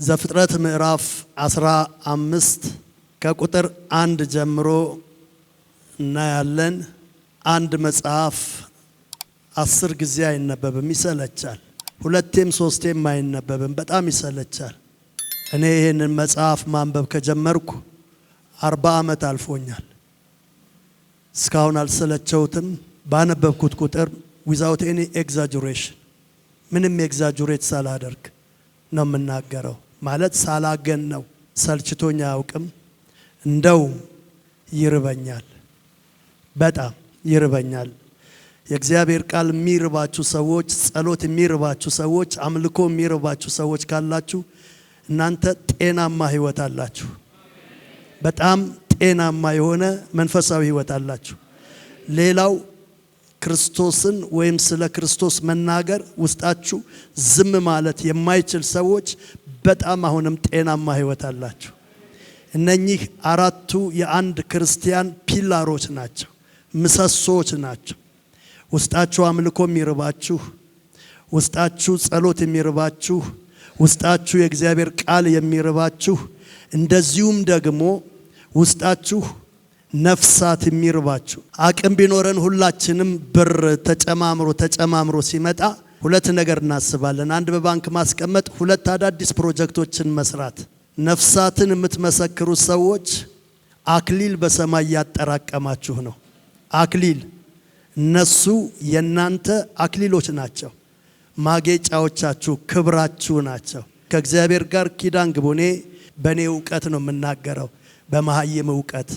ዘፍጥረት ምዕራፍ 15 ከቁጥር 1 ጀምሮ እናያለን። አንድ መጽሐፍ 10 ጊዜ አይነበብም፣ ይሰለቻል። ሁለቴም ሶስቴም አይነበብም፣ በጣም ይሰለቻል። እኔ ይሄንን መጽሐፍ ማንበብ ከጀመርኩ 40 ዓመት አልፎኛል። እስካሁን አልሰለቸውትም። ባነበብኩት ቁጥር without any exaggeration ምንም ኤግዛጁሬት ሳላደርግ ነው የምናገረው። ማለት ሳላገን ነው። ሰልችቶኝ አያውቅም። እንደው ይርበኛል፣ በጣም ይርበኛል። የእግዚአብሔር ቃል የሚርባችሁ ሰዎች፣ ጸሎት የሚርባችሁ ሰዎች፣ አምልኮ የሚርባችሁ ሰዎች ካላችሁ እናንተ ጤናማ ህይወት አላችሁ። በጣም ጤናማ የሆነ መንፈሳዊ ህይወት አላችሁ። ሌላው ክርስቶስን ወይም ስለ ክርስቶስ መናገር ውስጣችሁ ዝም ማለት የማይችል ሰዎች በጣም አሁንም ጤናማ ህይወት አላችሁ። እነኚህ አራቱ የአንድ ክርስቲያን ፒላሮች ናቸው፣ ምሰሶች ናቸው። ውስጣችሁ አምልኮ የሚርባችሁ፣ ውስጣችሁ ጸሎት የሚርባችሁ፣ ውስጣችሁ የእግዚአብሔር ቃል የሚርባችሁ፣ እንደዚሁም ደግሞ ውስጣችሁ ነፍሳት የሚርባችሁ። አቅም ቢኖረን ሁላችንም ብር ተጨማምሮ ሲመጣ ሁለት ነገር እናስባለን። አንድ በባንክ ማስቀመጥ፣ ሁለት አዳዲስ ፕሮጀክቶችን መስራት። ነፍሳትን የምትመሰክሩ ሰዎች አክሊል በሰማይ ያጠራቀማችሁ ነው። አክሊል እነሱ የናንተ አክሊሎች ናቸው፣ ማጌጫዎቻችሁ፣ ክብራችሁ ናቸው። ከእግዚአብሔር ጋር ኪዳን ግቡ። እኔ በእኔ እውቀት ነው የምናገረው፣ በመሃይም እውቀት።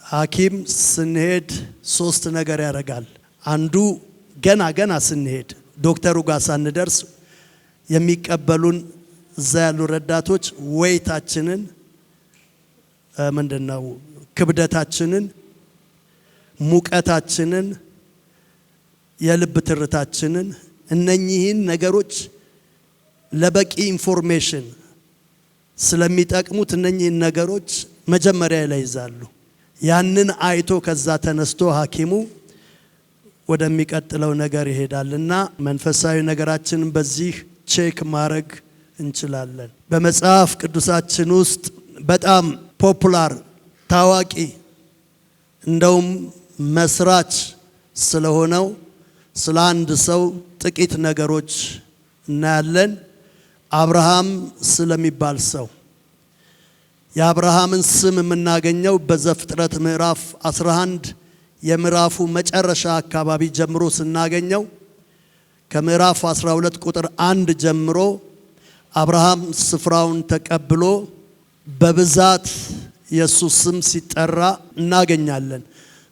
ሐኪም ስንሄድ 3 ነገር ያደርጋል። አንዱ ገና ስንሄድ ዶክተሩ ጋር ሳንደርስ የሚቀበሉን እዛ ያሉ ረዳቶች ወይታችንን ምንድነው ክብደታችንን፣ ሙቀታችንን፣ የልብ ትርታችንን፣ እነኚህን ነገሮች ለበቂ ኢንፎርሜሽን ስለሚጠቅሙት እነኚህን ነገሮች መጀመሪያ ላይ ይዛሉ። ያንን አይቶ ከዛ ተነስቶ ሐኪሙ ወደሚቀጥለው ነገር ይሄዳልና መንፈሳዊ ነገራችንን በዚህ ቼክ ማድረግ እንችላለን። በመጽሐፍ ቅዱሳችን ውስጥ በጣም ፖፑላር ታዋቂ እንደውም መስራች ስለሆነው ስለ አንድ ሰው ጥቂት ነገሮች እናያለን። አብርሃም ስለሚባል ሰው። የአብርሃምን ስም የምናገኘው በዘፍጥረት ምዕራፍ 11 የምዕራፉ መጨረሻ አካባቢ ጀምሮ ስናገኘው ከምዕራፍ 12 ቁጥር 1 ጀምሮ አብርሃም ስፍራውን ተቀብሎ በብዛት ኢየሱስ ስም ሲጠራ እናገኛለን።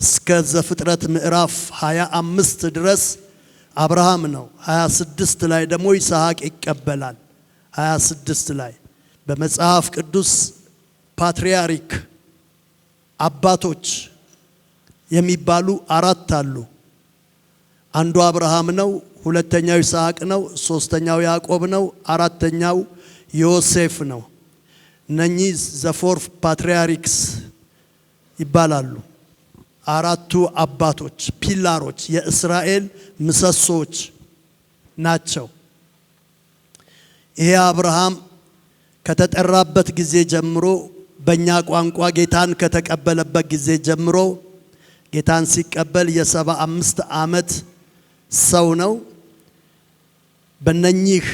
እስከ ዘፍጥረት ምዕራፍ 25 ድረስ አብርሃም ነው። 26 ላይ ደግሞ ይስሐቅ ይቀበላል። 26 ላይ በመጽሐፍ ቅዱስ ፓትሪያርክ አባቶች የሚባሉ 4 አሉ። አንዱ አብርሃም ነው፣ ሁለተኛው ይስሐቅ ነው፣ ሶስተኛው ያዕቆብ ነው፣ አራተኛው ዮሴፍ ነው። እነኚህ ዘ4 ፓትሪያርክስ ይባላሉ። 4ቱ አባቶች ፒላሮች፣ የእስራኤል ምሰሶች ናቸው። ይሄ አብርሃም ከተጠራበት ጊዜ ጀምሮ በእኛ ቋንቋ ጌታን ከተቀበለበት ጊዜ ጀምሮ ጌታን ሲቀበል የ75 ዓመት ሰው ነው። በእነኚህ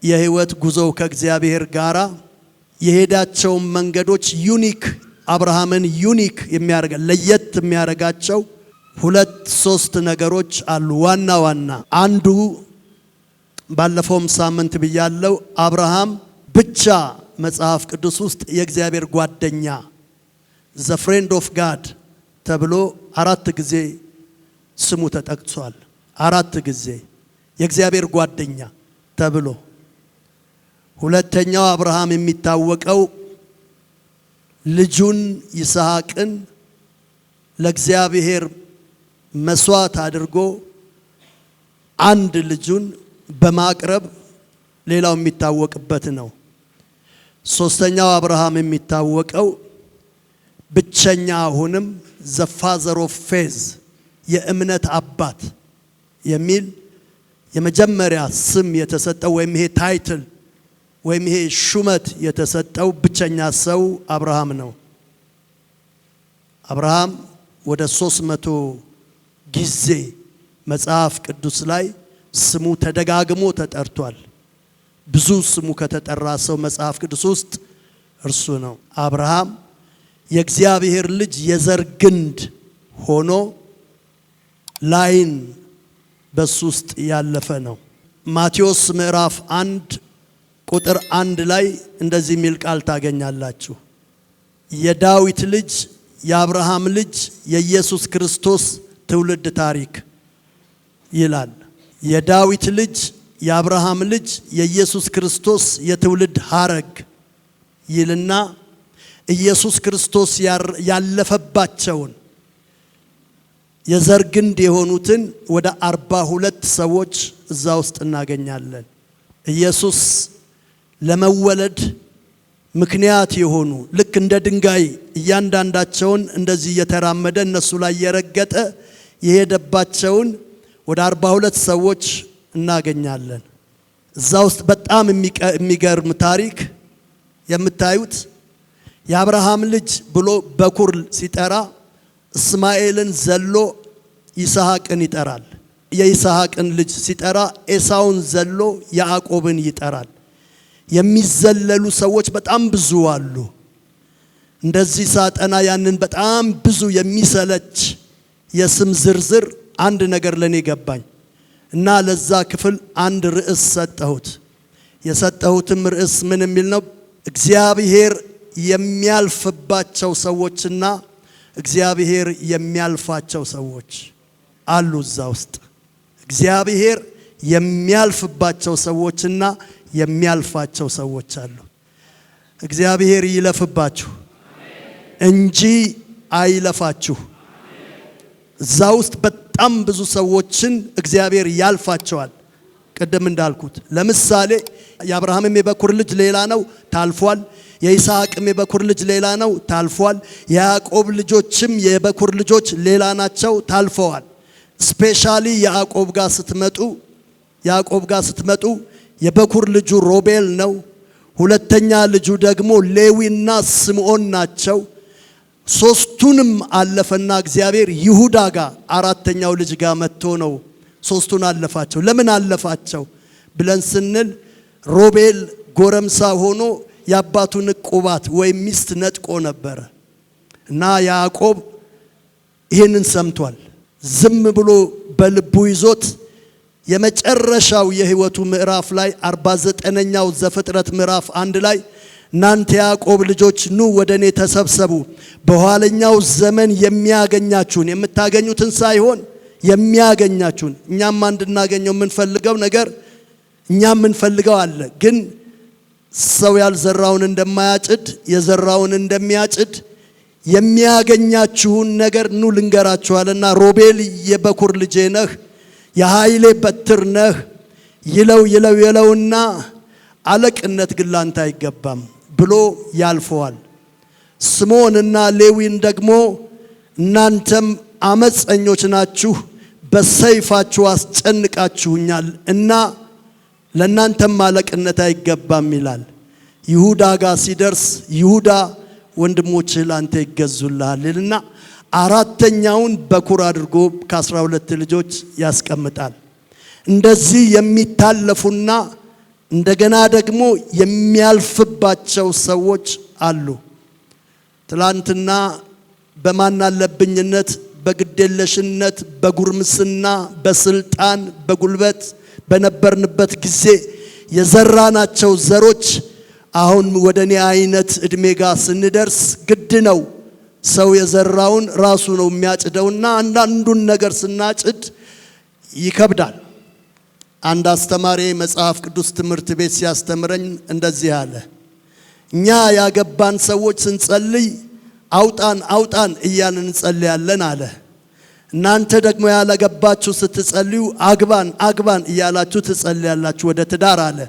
የህይወት ጉዞ ከእግዚአብሔር ጋራ የሄዳቸው መንገዶች ዩኒክ፣ አብርሃምን ዩኒክ የሚያደርግ ለየት የሚያደርጋቸው 2-3 ነገሮች አሉ። ዋና አንዱ ባለፈውም ሳምንት ብያለው፣ አብርሃም ብቻ መጽሐፍ ቅዱስ ውስጥ የእግዚአብሔር ጓደኛ ዘ ፍሬንድ ኦፍ ጋድ ተብሎ 4 ጊዜ ስሙ ተጠቅሷል። 4 ጊዜ የእግዚአብሔር ጓደኛ ተብሎ። ሁለተኛው አብርሃም የሚታወቀው ልጁን ይስሐቅን ለእግዚአብሔር መስዋዕት አድርጎ አንድ ልጁን በማቅረብ ሌላው የሚታወቅበት ነው። ሶስተኛው አብርሃም የሚታወቀው ብቸኛ አሁንም ዘ ፋዘር ኦፍ ፌዝ የእምነት አባት የሚል የመጀመሪያ ስም የተሰጠው ወይም ይሄ ታይትል ወይም ይሄ ሹመት የተሰጠው ብቸኛ ሰው አብርሃም ነው። አብርሃም ወደ 300 ጊዜ መጽሐፍ ቅዱስ ላይ ስሙ ተደጋግሞ ተጠርቷል። ብዙ ስሙ ከተጠራ ሰው መጽሐፍ ቅዱስ ውስጥ እርሱ ነው። አብርሃም የእግዚአብሔር ልጅ የዘር ግንድ ሆኖ ላይን በሱ ውስጥ ያለፈ ነው። ማቴዎስ ምዕራፍ 1 ቁጥር 1 ላይ እንደዚህ የሚል ቃል ታገኛላችሁ። የዳዊት ልጅ የአብርሃም ልጅ የኢየሱስ ክርስቶስ ትውልድ ታሪክ ይላል። የዳዊት ልጅ የአብርሃም ልጅ የኢየሱስ ክርስቶስ የትውልድ ሐረግ ይልና ኢየሱስ ክርስቶስ ያለፈባቸውን የዘር ግንድ የሆኑትን ወደ 42 ሰዎች እዛ ውስጥ እናገኛለን። ኢየሱስ ለመወለድ ምክንያት የሆኑ ልክ እንደ ድንጋይ እያንዳንዳቸውን እንደዚህ እየተራመደ እነሱ ላይ የረገጠ የሄደባቸውን ወደ 42 ሰዎች እናገኛለን። እዛ ውስጥ በጣም የሚገርም ታሪክ የምታዩት የአብርሃም ልጅ ብሎ በኩር ሲጠራ እስማኤልን ዘሎ ይስሐቅን ይጠራል። የይስሐቅን ልጅ ሲጠራ ኤሳውን ዘሎ ያዕቆብን ይጠራል። የሚዘለሉ ሰዎች በጣም ብዙ አሉ። እንደዚህ ሳጠና ያንን በጣም ብዙ የሚሰለች የስም ዝርዝር አንድ ነገር ለኔ ገባኝ እና ለዛ ክፍል አንድ ርዕስ ሰጠሁት። የሰጠሁትም ርዕስ ምን የሚል ነው? እግዚአብሔር የሚያልፍባቸው ሰዎችና እግዚአብሔር የሚያልፋቸው ሰዎች አሉ። እዛ ውስጥ እግዚአብሔር የሚያልፍባቸው ሰዎችና የሚያልፋቸው ሰዎች አሉ። እግዚአብሔር ይለፍባችሁ እንጂ አይለፋችሁ። እዛ ውስጥ በጣም ብዙ ሰዎችን እግዚአብሔር ያልፋቸዋል። ቅድም እንዳልኩት ለምሳሌ የአብርሃምም የበኩር ልጅ ሌላ ነው፣ ታልፏል። የይስሐቅም የበኩር ልጅ ሌላ ነው፣ ታልፏል። የያዕቆብ ልጆችም የበኩር ልጆች ሌላ ናቸው፣ ታልፈዋል። ስፔሻሊ ያዕቆብ ጋር ስትመጡ የበኩር ልጁ ሮቤል ነው። ሁለተኛ ልጁ ደግሞ ሌዊና ስምዖን ናቸው። ሶስቱንም አለፈና እግዚአብሔር ይሁዳ ጋር አራተኛው ልጅ ጋር መጥቶ ነው ሶስቱን አለፋቸው። ለምን አለፋቸው ብለን ስንል ሮቤል ጎረምሳ ሆኖ የአባቱን ቁባት ወይም ሚስት ነጥቆ ነበረ እና ያዕቆብ ይህንን ሰምቷል። ዝም ብሎ በልቡ ይዞት የመጨረሻው የህይወቱ ምዕራፍ ላይ 49ኛው ዘፍጥረት ምዕራፍ 1 ላይ እናንተ ያዕቆብ ልጆች ኑ ወደኔ ተሰብሰቡ፣ በኋለኛው ዘመን የሚያገኛችሁን የምታገኙትን ሳይሆን የሚያገኛችሁን እኛም እንድናገኘው የምንፈልገው ነገር እኛም የምንፈልገው አለ። ግን ሰው ያልዘራውን እንደማያጭድ የዘራውን እንደሚያጭድ የሚያገኛችሁን ነገር ኑ ልንገራችኋልና ሮቤል የበኩር ልጄ ነህ፣ የኃይሌ በትር ነህ ይለውና አለቅነት ግን ላንተ አይገባም ብሎ ያልፈዋል። ስምዖንና ሌዊን ደግሞ እናንተም አመፀኞች ናችሁ፣ በሰይፋችሁ አስጨንቃችሁኛል እና ለእናንተም አለቅነት አይገባም ይላል። ይሁዳ ጋር ሲደርስ ይሁዳ ወንድሞችህ ላንተ ይገዙልሃል ይልና አራተኛውን በኩር አድርጎ ከ12 ልጆች ያስቀምጣል። እንደዚህ የሚታለፉና እንደገና ደግሞ የሚያልፍባቸው ሰዎች አሉ። ትላንትና በማናለብኝነት በግዴለሽነት በጉርምስና በስልጣን በጉልበት በነበርንበት ጊዜ የዘራናቸው ዘሮች አሁን ወደኔ አይነት እድሜ ጋር ስንደርስ ግድ ነው ሰው የዘራውን ራሱ ነው የሚያጭደውና አንዳንዱን ነገር ስናጭድ ይከብዳል። አንድ አስተማሪ መጽሐፍ ቅዱስ ትምህርት ቤት ሲያስተምረኝ እንደዚህ አለ። እኛ ያገባን ሰዎች ስንጸልይ አውጣን እያልን እንጸልያለን አለ። እናንተ ደግሞ ያላገባችሁ ስትጸልዩ አግባን እያላችሁ ትጸልያላችሁ ወደ ትዳር አለ።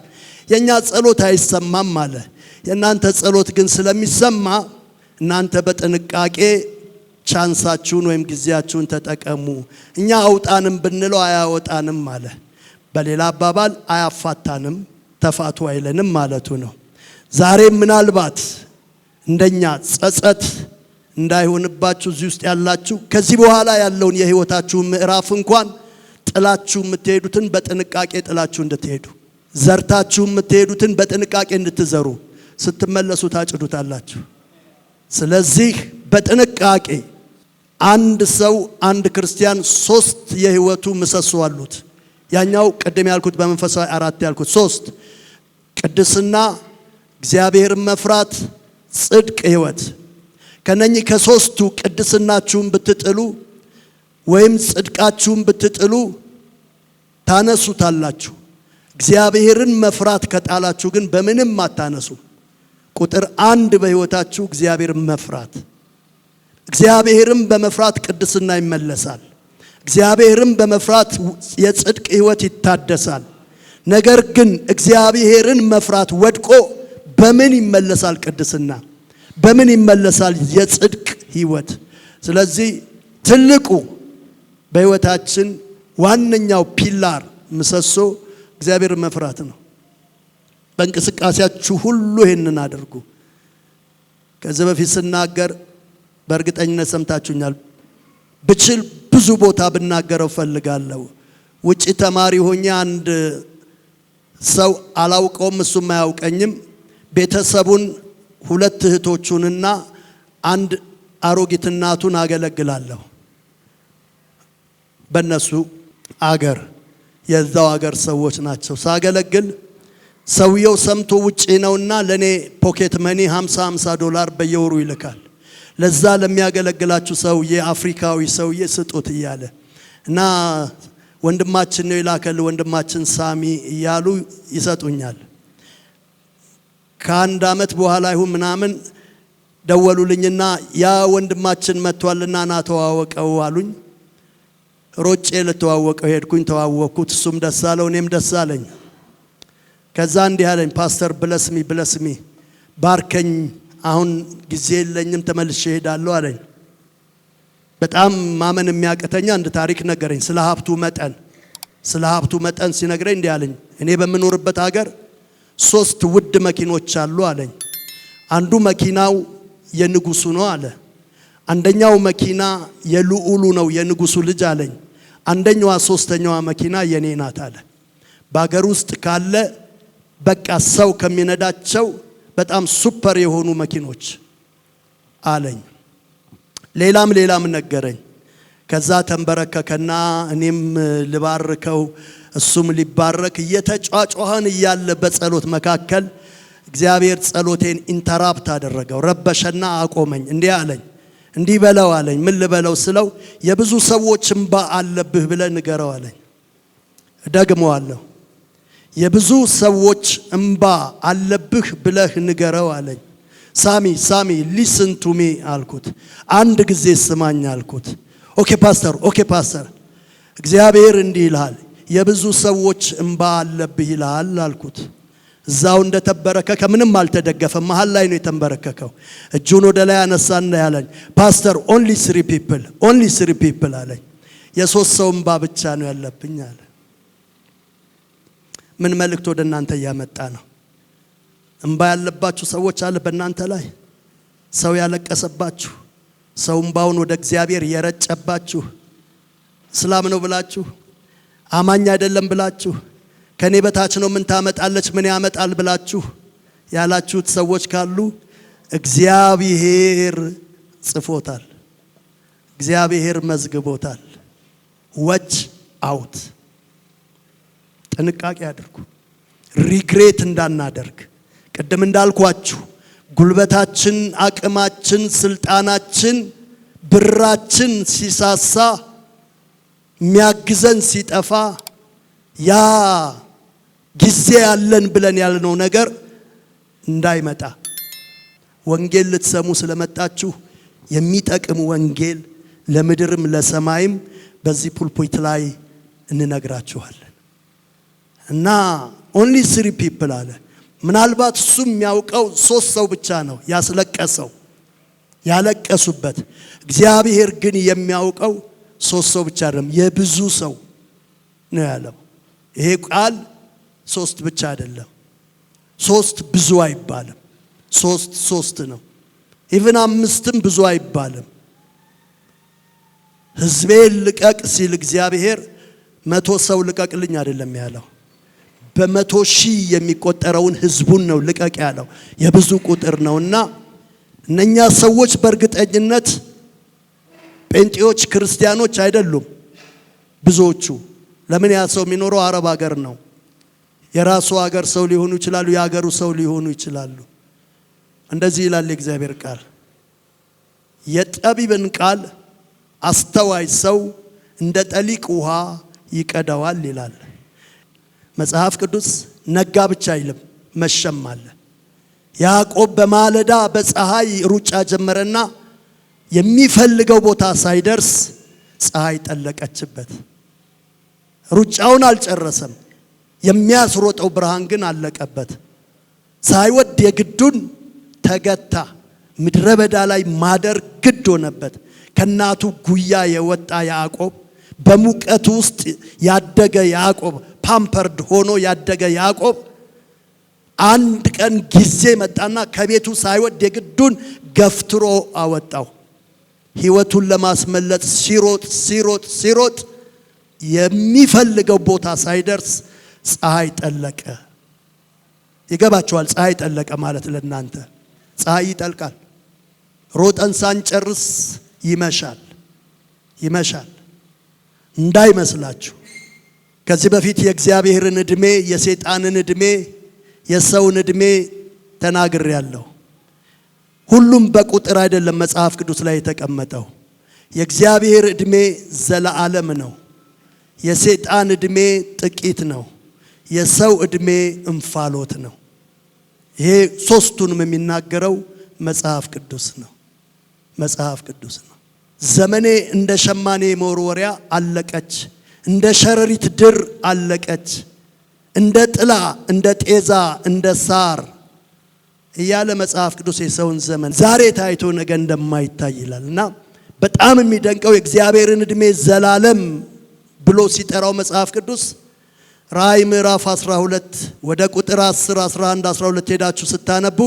የኛ ጸሎት አይሰማም አለ። የእናንተ ጸሎት ግን ስለሚሰማ እናንተ በጥንቃቄ ቻንሳችሁን ወይም ጊዜያችሁን ተጠቀሙ። እኛ አውጣንም ብንለው አያወጣንም አለ። በሌላ አባባል አያፋታንም፣ ተፋቱ አይለንም ማለቱ ነው። ዛሬ ምናልባት እንደኛ ጸጸት እንዳይሆንባችሁ እዚህ ውስጥ ያላችሁ ከዚህ በኋላ ያለውን የህይወታችሁ ምዕራፍ እንኳን ጥላችሁ የምትሄዱትን በጥንቃቄ ጥላችሁ እንድትሄዱ፣ ዘርታችሁ የምትሄዱትን በጥንቃቄ እንድትዘሩ፣ ስትመለሱ ታጭዱታላችሁ። ስለዚህ በጥንቃቄ አንድ ሰው አንድ ክርስቲያን 3 የህይወቱ ምሰሶ አሉት። ያኛው ቀደም ያልኩት በመንፈሳዊ 4 ያልኩት 3 ቅድስና፣ እግዚአብሔርን መፍራት፣ ጽድቅ፣ ህይወት። ከነኚህ ከ3ቱ ቅድስናችሁን ብትጥሉ ወይም ጽድቃችሁን ብትጥሉ ታነሱታላችሁ። እግዚአብሔርን መፍራት ከጣላችሁ ግን በምንም አታነሱ። ቁጥር 1 በህይወታችሁ እግዚአብሔርን መፍራት። እግዚአብሔርን በመፍራት ቅድስና ይመለሳል። እግዚአብሔርን በመፍራት የጽድቅ ህይወት ይታደሳል። ነገር ግን እግዚአብሔርን መፍራት ወድቆ በምን ይመለሳል? ቅድስና በምን ይመለሳል? የጽድቅ ህይወት። ስለዚህ ትልቁ በህይወታችን ዋነኛው ፒላር ምሰሶ እግዚአብሔርን መፍራት ነው። በእንቅስቃሴያችሁ ሁሉ ይሄንን አድርጉ። ከዚህ በፊት ስናገር በእርግጠኝነት ሰምታችሁኛል። ብችል ብዙ ቦታ ብናገረው ፈልጋለሁ። ውጪ ተማሪ ሆኜ አንድ ሰው አላውቀውም፣ እሱም አያውቀኝም። ቤተሰቡን 2 እህቶቹንና አንድ አሮጊት እናቱን አገለግላለሁ። በእነሱ አገር የዛው አገር ሰዎች ናቸው። ሳገለግል ሰውየው ሰምቶ ውጪ ነውና ለኔ ፖኬት መኒ $50 በየወሩ ይልካል። ለዛ ለሚያገለግላችሁ ሰውዬ አፍሪካዊ ሰውዬ ስጡት እያለ እና ወንድማችን ነው ይላከል፣ ወንድማችን ሳሚ እያሉ ይሰጡኛል። ከአንድ አመት በኋላ ይሁን ምናምን ደወሉልኝና ያ ወንድማችን መጥቷልና ና ተዋወቀው አሉኝ። ሮጬ ለተዋወቀው ሄድኩኝ። ተዋወቅኩት። እሱም ደስ አለው፣ እኔም ደስ አለኝ። ከዛ እንዲህ አለኝ፣ ፓስተር ብለስሚ ባርከኝ፣ አሁን ጊዜ የለኝም ተመልሼ እሄዳለሁ አለኝ። በጣም ማመን የሚያቀተኛ አንድ ታሪክ ነገረኝ ስለ ሀብቱ መጠን ሲነግረኝ እንዲህ አለኝ፣ እኔ በምኖርበት ሀገር 3 ውድ መኪኖች አሉ አለኝ። አንዱ መኪናው የንጉሱ ነው አለ። አንደኛው መኪና የልዑሉ ነው የንጉሱ ልጅ አለኝ። አንደኛዋ 3ኛዋ መኪና የኔ ናት አለ። በአገር ውስጥ ካለ በቃ ሰው ከሚነዳቸው በጣም ሱፐር የሆኑ መኪኖች አለኝ። ሌላም ነገረኝ። ከዛ ተንበረከከና እኔም ልባርከው እሱም ሊባረክ እየተጫጫኸን እያለ በጸሎት መካከል እግዚአብሔር ጸሎቴን ኢንተራፕት አደረገው፣ ረበሸና አቆመኝ። እንዲህ አለኝ፣ እንዲህ በለው አለኝ። ምን ልበለው ስለው የብዙ ሰዎች እንባ አለብህ ብለህ ንገረው አለኝ። ደግመዋለሁ፣ የብዙ ሰዎች እንባ አለብህ ብለህ ንገረው አለኝ። ሳሚ ሊስን ቱ ሚ አልኩት። አንድ ጊዜ ስማኝ አልኩት። ኦኬ ፓስተር እግዚአብሔር እንዲህ ይልሃል፣ የብዙ ሰዎች እንባ አለብህ ይልሃል አልኩት። እዛው እንደተበረከከ ምንም አልተደገፈም፣ መሃል ላይ ነው የተንበረከከው። እጁን ወደ ላይ አነሳና ያለኝ ፓስተር ኦንሊ 3 ፒፕል አለኝ። የ3 ሰው እንባ ብቻ ነው ያለብኝ አለ። ምን መልእክት ወደ እናንተ እያመጣ ነው? እንባ ያለባችሁ ሰዎች አለ በእናንተ ላይ፣ ሰው ያለቀሰባችሁ፣ ሰው እንባውን ወደ እግዚአብሔር የረጨባችሁ፣ እስላም ነው ብላችሁ አማኝ አይደለም ብላችሁ ከኔ በታች ነው ምን ታመጣለች ምን ያመጣል ብላችሁ ያላችሁት ሰዎች ካሉ እግዚአብሔር ጽፎታል፣ እግዚአብሔር መዝግቦታል። ወች አውት። ጥንቃቄ አድርጉ፣ ሪግሬት እንዳናደርግ። ቅድም እንዳልኳችሁ ጉልበታችን፣ አቅማችን፣ ስልጣናችን፣ ብራችን ሲሳሳ፣ የሚያግዘን ሲጠፋ፣ ያ ጊዜ ያለን ብለን ያልነው ነገር እንዳይመጣ ወንጌል ልትሰሙ ስለመጣችሁ የሚጠቅም ወንጌል ለምድርም ለሰማይም በዚህ ፑልፒት ላይ እንነግራችኋለን። እና ኦንሊ 3 ፒፕል አለ። ምናልባት እሱ የሚያውቀው 3 ሰው ብቻ ነው ያስለቀሰው ያለቀሱበት። እግዚአብሔር ግን የሚያውቀው 3 ሰው ብቻ አይደለም፣ የብዙ ሰው ነው ያለው። ይሄ ቃል 3 ብቻ አይደለም፣ ሶስት ብዙ አይባልም። ሶስት ነው። ኢቭን አምስትም ብዙ አይባልም። ሕዝቤን ልቀቅ ሲል እግዚአብሔር 100 ሰው ልቀቅልኝ አይደለም ያለው። በ100 ሺህ የሚቆጠረውን ሕዝቡን ነው ልቀቅ ያለው። የብዙ ቁጥር ነውና እነኛ ሰዎች በእርግጠኝነት ጴንጤዎች ክርስቲያኖች አይደሉም ብዙዎቹ። ለምን ያ ሰው የሚኖረው አረብ ሀገር ነው። የራሱ ሀገር ሰው ሊሆኑ ይችላሉ፣ የሀገሩ ሰው ሊሆኑ ይችላሉ። እንደዚህ ይላል የእግዚአብሔር ቃል፣ የጠቢብን ቃል አስተዋይ ሰው እንደ ጠሊቅ ውሃ ይቀዳዋል ይላል መጽሐፍ ቅዱስ። ነጋ ብቻ አይልም፣ መሸም አለ። ያዕቆብ በማለዳ በፀሐይ ሩጫ ጀመረና የሚፈልገው ቦታ ሳይደርስ ፀሐይ ጠለቀችበት። ሩጫውን አልጨረሰም፣ የሚያስሮጠው ብርሃን ግን አለቀበት። ሳይወድ የግዱን ተገታ። ምድረ በዳ ላይ ማደር ግድ ሆነበት። ከናቱ ጉያ የወጣ ያዕቆብ፣ በሙቀት ውስጥ ያደገ ያዕቆብ፣ ፓምፐርድ ሆኖ ያደገ ያዕቆብ አንድ ቀን ጊዜ መጣና ከቤቱ ሳይወድ የግዱን ገፍትሮ አወጣው። ሕይወቱን ለማስመለጥ ሲሮጥ የሚፈልገው ቦታ ሳይደርስ ፀሐይ ጠለቀ። ይገባቸዋል? ፀሐይ ጠለቀ ማለት ለናንተ ፀሐይ ይጠልቃል። ሮጠን ሳንጨርስ ይመሻል እንዳይመስላችሁ። ከዚህ በፊት የእግዚአብሔርን ዕድሜ፣ የሰይጣንን ዕድሜ፣ የሰውን ዕድሜ ተናግሬያለሁ። ሁሉም በቁጥር አይደለም መጽሐፍ ቅዱስ ላይ የተቀመጠው። የእግዚአብሔር ዕድሜ ዘለዓለም ነው። የሰይጣን ዕድሜ ጥቂት ነው። የሰው ዕድሜ እንፋሎት ነው። ይሄ ሶስቱንም የሚናገረው መጽሐፍ ቅዱስ ነው። ዘመኔ እንደ ሸማኔ መወርወሪያ አለቀች፣ እንደ ሸረሪት ድር አለቀች፣ እንደ ጥላ፣ እንደ ጤዛ፣ እንደ ሳር እያለ መጽሐፍ ቅዱስ የሰውን ዘመን ዛሬ ታይቶ ነገ እንደማይታይ ይላል። እና በጣም የሚደንቀው የእግዚአብሔርን ዕድሜ ዘላለም ብሎ ሲጠራው መጽሐፍ ቅዱስ ራእይ ምዕራፍ 12 ወደ ቁጥር 10፣ 11፣ 12 ሄዳችሁ ስታነቡ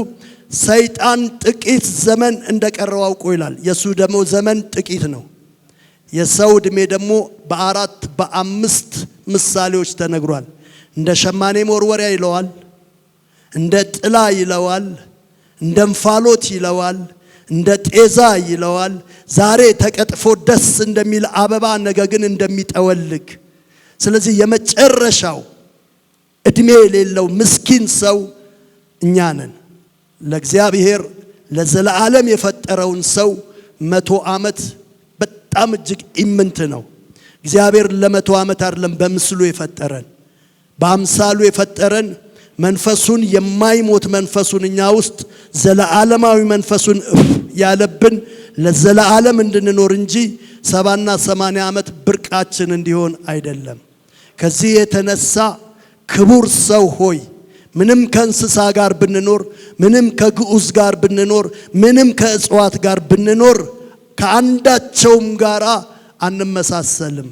ሰይጣን ጥቂት ዘመን እንደቀረው አውቆ ይላል። የሱ ደግሞ ዘመን ጥቂት ነው። የሰው ዕድሜ ደግሞ በ4 በ5 ምሳሌዎች ተነግሯል። እንደ ሸማኔ መወርወሪያ ይለዋል፣ እንደ ጥላ ይለዋል፣ እንደ እንፋሎት ይለዋል፣ እንደ ጤዛ ይለዋል። ዛሬ ተቀጥፎ ደስ እንደሚል አበባ ነገ ግን እንደሚጠወልግ። ስለዚህ የመጨረሻው ዕድሜ የሌለው ምስኪን ሰው እኛ ነን። ለእግዚአብሔር ለዘላለም የፈጠረውን ሰው 100 ዓመት በጣም እጅግ ኢምንት ነው። እግዚአብሔር ለ100 ዓመት አይደለም በምስሉ የፈጠረን፣ በአምሳሉ የፈጠረን መንፈሱን የማይሞት መንፈሱን እኛ ውስጥ ዘላለማዊ መንፈሱን ያለብን ለዘላለም እንድንኖር እንጂ 70 እና 80 ዓመት ብርቃችን እንዲሆን አይደለም። ከዚህ የተነሳ ክቡር ሰው ሆይ ምንም ከእንስሳ ጋር ብንኖር፣ ምንም ከግዑዝ ጋር ብንኖር፣ ምንም ከእጽዋት ጋር ብንኖር ከአንዳቸውም ጋር አንመሳሰልም።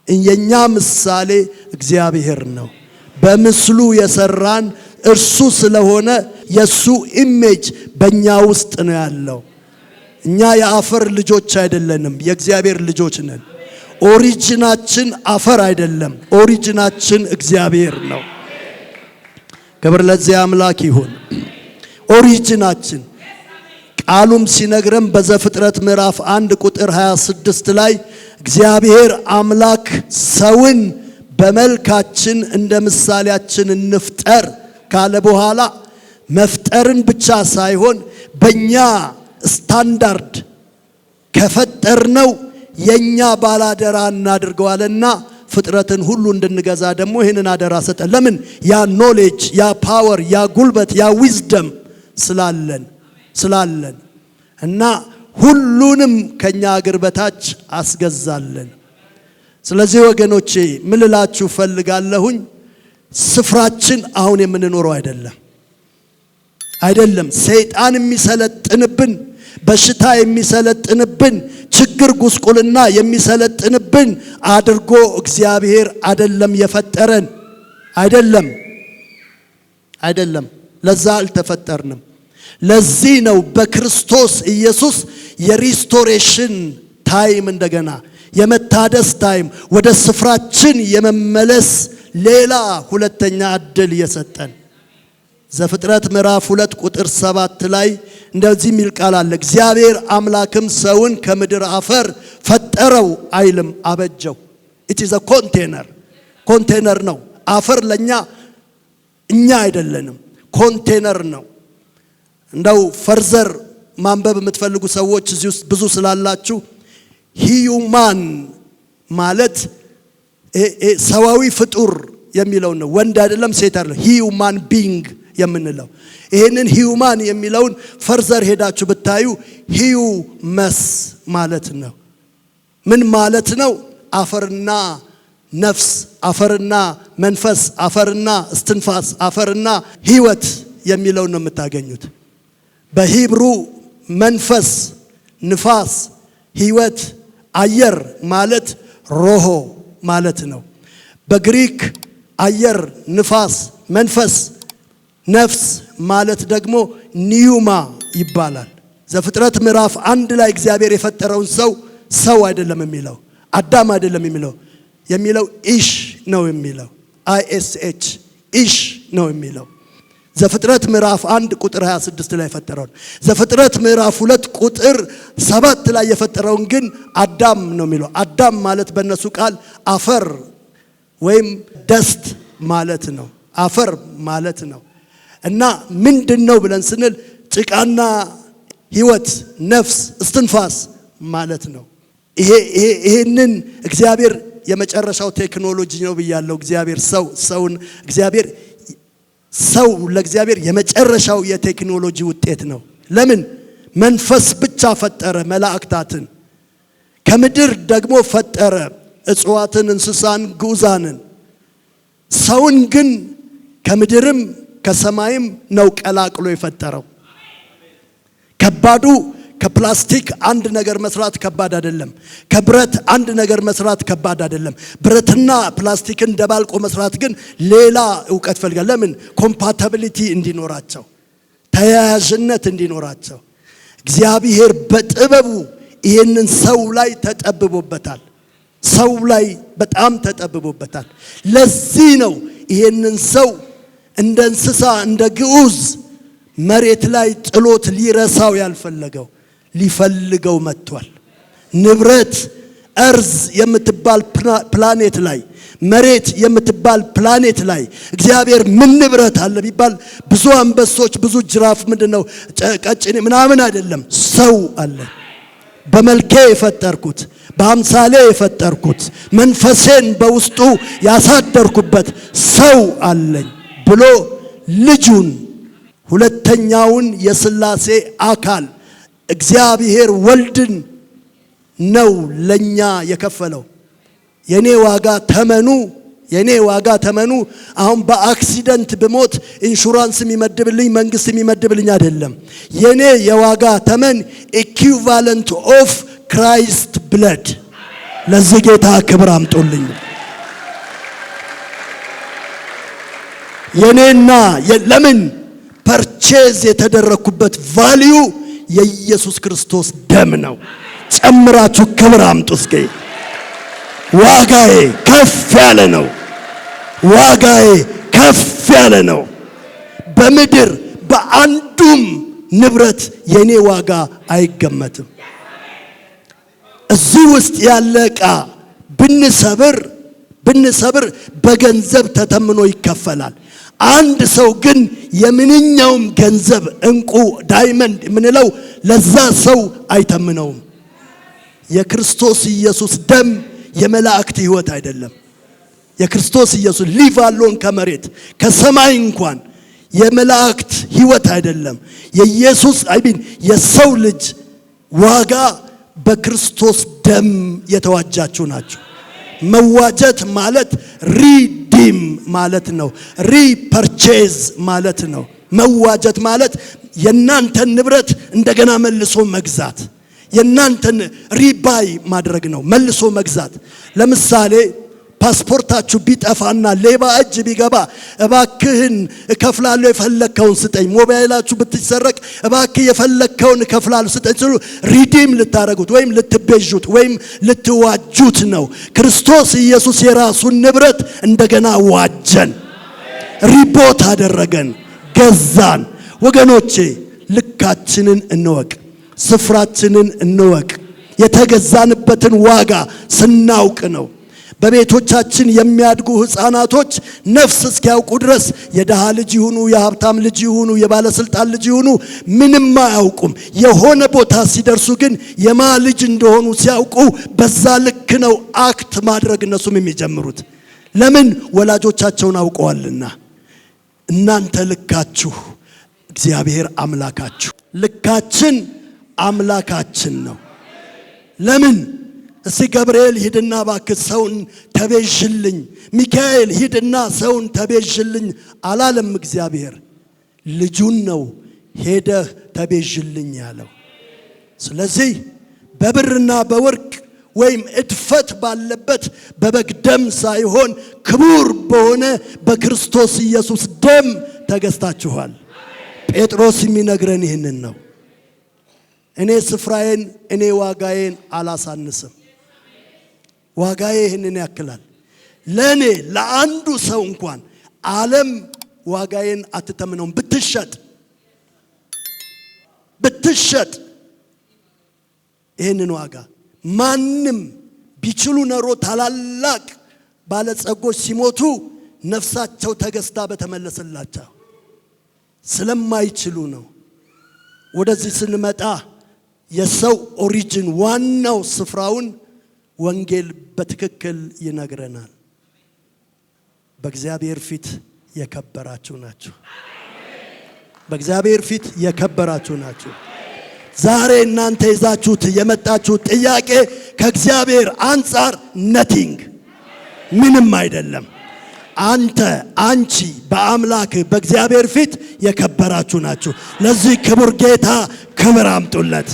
የኛ ምሳሌ እግዚአብሔር ነው። በምስሉ የሰራን እርሱ ስለሆነ የሱ ኢሜጅ በእኛ ውስጥ ነው ያለው። እኛ የአፈር ልጆች አይደለንም፣ የእግዚአብሔር ልጆች ነን። ኦሪጂናችን አፈር አይደለም፣ ኦሪጂናችን እግዚአብሔር ነው። ክብር ለዚህ አምላክ ይሁን። ኦሪጂናችን ቃሉም ሲነግረን በዘፍጥረት ምዕራፍ 1 ቁጥር 26 ላይ እግዚአብሔር አምላክ ሰውን በመልካችን እንደ ምሳሌያችን እንፍጠር ካለ በኋላ መፍጠርን ብቻ ሳይሆን በእኛ ስታንዳርድ ከፈጠርነው የኛ ባላደራ እናድርገዋልና ፍጥረትን ሁሉ እንድንገዛ ደግሞ ይህንን አደራ ሰጠ። ለምን? ያ ኖሌጅ፣ ያ ፓወር፣ ያ ጉልበት፣ ያ ዊዝደም ስላለን እና ሁሉንም ከኛ እግር በታች አስገዛለን። ስለዚህ ወገኖቼ ምን ልላችሁ ፈልጋለሁኝ፣ ስፍራችን አሁን የምንኖረው አይደለም። ሰይጣን የሚሰለጥንብን፣ በሽታ የሚሰለጥንብን፣ ችግር ጉስቁልና የሚሰለጥንብን አድርጎ እግዚአብሔር አይደለም የፈጠረን። አይደለም። ለዛ አልተፈጠርንም። ለዚህ ነው በክርስቶስ ኢየሱስ የሪስቶሬሽን ታይም እንደገና የመታደስ ታይም ወደ ስፍራችን የመመለስ ሌላ ሁለተኛ እድል የሰጠን። ዘፍጥረት ምዕራፍ 2 ቁጥር 7 ላይ እንደዚህ የሚል ቃል አለ። እግዚአብሔር አምላክም ሰውን ከምድር አፈር ፈጠረው አይልም፣ አበጀው። it is a ኮንቴነር ነው። አፈር ለኛ እኛ አይደለንም፣ ኮንቴነር ነው። እንደው ፈርዘር ማንበብ የምትፈልጉ ሰዎች እዚህ ውስጥ ብዙ ስላላችሁ ሂዩማን ማለት ሰዋዊ ፍጡር የሚለው ነው። ወንድ አይደለም ሴት አይደለም፣ ሂዩማን ቢንግ የምንለው ይሄንን ሂዩማን የሚለውን ፈርዘር ሄዳችሁ ብታዩ ሂዩመስ ማለት ነው። ምን ማለት ነው? አፈርና ነፍስ፣ አፈርና መንፈስ፣ አፈርና እስትንፋስ፣ አፈርና ህይወት የሚለውን ነው የምታገኙት። በሂብሩ መንፈስ፣ ንፋስ፣ ህይወት፣ አየር ማለት ሮሆ ማለት ነው። በግሪክ አየር፣ ንፋስ፣ መንፈስ፣ ነፍስ ማለት ደግሞ ኒዩማ ይባላል። ዘፍጥረት ምዕራፍ 1 ላይ እግዚአብሔር የፈጠረውን ሰው አይደለም የሚለው፣ አዳም አይደለም የሚለው ኢሽ ነው የሚለው፣ ISH ኢሽ ነው የሚለው። ዘፍጥረት ምዕራፍ 1 ቁጥር 26 ላይ የፈጠረውን፣ ዘፍጥረት ምዕራፍ 2 ቁጥር 7 ላይ የፈጠረውን ግን አዳም ነው የሚለው። አዳም ማለት በእነሱ ቃል አፈር ወይም ደስት ማለት ነው፣ አፈር ማለት ነው። እና ምንድነው ብለን ስንል ጭቃና ህይወት፣ ነፍስ፣ እስትንፋስ ማለት ነው። ይሄንን እግዚአብሔር የመጨረሻው ቴክኖሎጂ ነው ብያለሁ። እግዚአብሔር ሰው ለእግዚአብሔር የመጨረሻው የቴክኖሎጂ ውጤት ነው። ለምን? መንፈስ ብቻ ፈጠረ መላእክታትን፣ ከምድር ደግሞ ፈጠረ እጽዋትን፣ እንስሳን፣ ግዑዛንን። ሰውን ግን ከምድርም ከሰማይም ነው ቀላቅሎ የፈጠረው። ከባዱ ከፕላስቲክ አንድ ነገር መስራት ከባድ አይደለም። ከብረት አንድ ነገር መስራት ከባድ አይደለም። ብረትና ፕላስቲክን ደባልቆ መስራት ግን ሌላ ዕውቀት ፈልጋል። ለምን? ኮምፓቲቢሊቲ እንዲኖራቸው፣ ተያያዥነት እንዲኖራቸው። እግዚአብሔር በጥበቡ ይህንን ሰው ላይ ተጠብቦበታል። ሰው ላይ በጣም ተጠብቦበታል። ለዚህ ነው ይህንን ሰው እንደ እንስሳ እንደ ግዑዝ መሬት ላይ ጥሎት ሊረሳው ያልፈለገው፣ ሊፈልገው መጥቷል። ንብረት እርዝ የምትባል ፕላኔት ላይ፣ መሬት የምትባል ፕላኔት ላይ እግዚአብሔር ምን ንብረት አለ ቢባል ብዙ አንበሶች፣ ብዙ ጅራፍ፣ ምንድነው ቀጭኔ ምናምን አይደለም፣ ሰው አለ። በመልኬ የፈጠርኩት፣ በአምሳሌ የፈጠርኩት፣ መንፈሴን በውስጡ ያሳደርኩበት ሰው አለኝ ብሎ ልጁን ሁለተኛውን የሥላሴ አካል እግዚአብሔር ወልድን ነው ለኛ የከፈለው። የኔ ዋጋ ተመኑ አሁን በአክሲደንት ብሞት ኢንሹራንስ የሚመድብልኝ መንግስት የሚመድብልኝ አይደለም። የኔ የዋጋ ተመን ኢኩቫለንት ኦፍ ክራይስት ብለድ። ለዚህ ጌታ ክብር አምጦልኝ። የኔና ለምን ፐርቼዝ የተደረኩበት ቫልዩ የኢየሱስ ክርስቶስ ደም ነው። ጨምራችሁ ክብር አምጡ እስኪ። ዋጋዬ ከፍ ያለ ነው። ዋጋዬ ከፍ ያለ ነው። በምድር በአንዱም ንብረት የኔ ዋጋ አይገመትም። እዚህ ውስጥ ያለ ዕቃ ብንሰብር በገንዘብ ተተምኖ ይከፈላል። አንድ ሰው ግን የምንኛውም ገንዘብ፣ እንቁ፣ ዳይመንድ የምንለው ለዛ ሰው አይተምነውም። የክርስቶስ ኢየሱስ ደም የመላእክት ሕይወት አይደለም። የክርስቶስ ኢየሱስ ሊቭ አሎን ከመሬት ከሰማይ እንኳን የመላእክት ሕይወት አይደለም። የኢየሱስ የሰው ልጅ ዋጋ በክርስቶስ ደም የተዋጃችሁ ናችሁ። መዋጀት ማለት ሪዲም ማለት ነው። ሪፐርቼዝ ማለት ነው። መዋጀት ማለት የናንተን ንብረት እንደገና መልሶ መግዛት፣ የናንተን ሪባይ ማድረግ ነው። መልሶ መግዛት። ለምሳሌ ፓስፖርታችሁ ቢጠፋና ሌባ እጅ ቢገባ እባክህን እከፍላለሁ የፈለከውን ስጠኝ፣ ሞባይላችሁ ብትሰረቅ እባክህ የፈለከውን እከፍላለሁ ስጠኝ ሲሉ ሪዲም ልታረጉት ወይም ልትቤዡት ወይም ልትዋጁት ነው። ክርስቶስ ኢየሱስ የራሱን ንብረት እንደገና ዋጀን፣ ሪቦት አደረገን፣ ገዛን። ወገኖቼ ልካችንን እንወቅ፣ ስፍራችንን እንወቅ። የተገዛንበትን ዋጋ ስናውቅ ነው። በቤቶቻችን የሚያድጉ ሕፃናቶች ነፍስ እስኪያውቁ ድረስ የደሃ ልጅ ይሁኑ፣ የሀብታም ልጅ ይሁኑ፣ የባለስልጣን ልጅ ይሁኑ ምንም አያውቁም። የሆነ ቦታ ሲደርሱ ግን የማ ልጅ እንደሆኑ ሲያውቁ በዛ ልክ ነው አክት ማድረግ እነሱም የሚጀምሩት። ለምን? ወላጆቻቸውን አውቀዋልና። እናንተ ልካችሁ እግዚአብሔር አምላካችሁ፣ ልካችን አምላካችን ነው። ለምን? እስቲ ገብርኤል ሂድና ባክህ ሰውን ተቤዥልኝ፣ ሚካኤል ሂድና ሰውን ተቤዥልኝ አላለም። እግዚአብሔር ልጁን ነው ሄደህ ተቤዥልኝ ያለው። ስለዚህ በብርና በወርቅ ወይም እድፈት ባለበት በበግ ደም ሳይሆን ክቡር በሆነ በክርስቶስ ኢየሱስ ደም ተገዝታችኋል። ጴጥሮስ የሚነግረን ይህንን ነው። እኔ ስፍራዬን እኔ ዋጋዬን አላሳንስም። ዋጋዬ ይህንን ያክላል። ለእኔ ለአንዱ ሰው እንኳን ዓለም ዋጋዬን አትተምነውም። ብትሸጥ ይህንን ዋጋ ማንም ቢችሉ ኖሮ ታላላቅ ባለጸጎች ሲሞቱ ነፍሳቸው ተገዝታ በተመለሰላቸው ስለማይችሉ ነው። ወደዚህ ስንመጣ የሰው ኦሪጂን ዋናው ስፍራውን ወንጌል በትክክል ይነግረናል። በእግዚአብሔር ፊት የከበራችሁ ናችሁ። በእግዚአብሔር ፊት የከበራችሁ ናችሁ። ዛሬ እናንተ ይዛችሁት የመጣችሁት ጥያቄ ከእግዚአብሔር አንጻር ነቲንግ ምንም አይደለም። አንተ አንቺ በአምላክ በእግዚአብሔር ፊት የከበራችሁ ናችሁ። ለዚህ ክቡር ጌታ ክብር አምጡለት።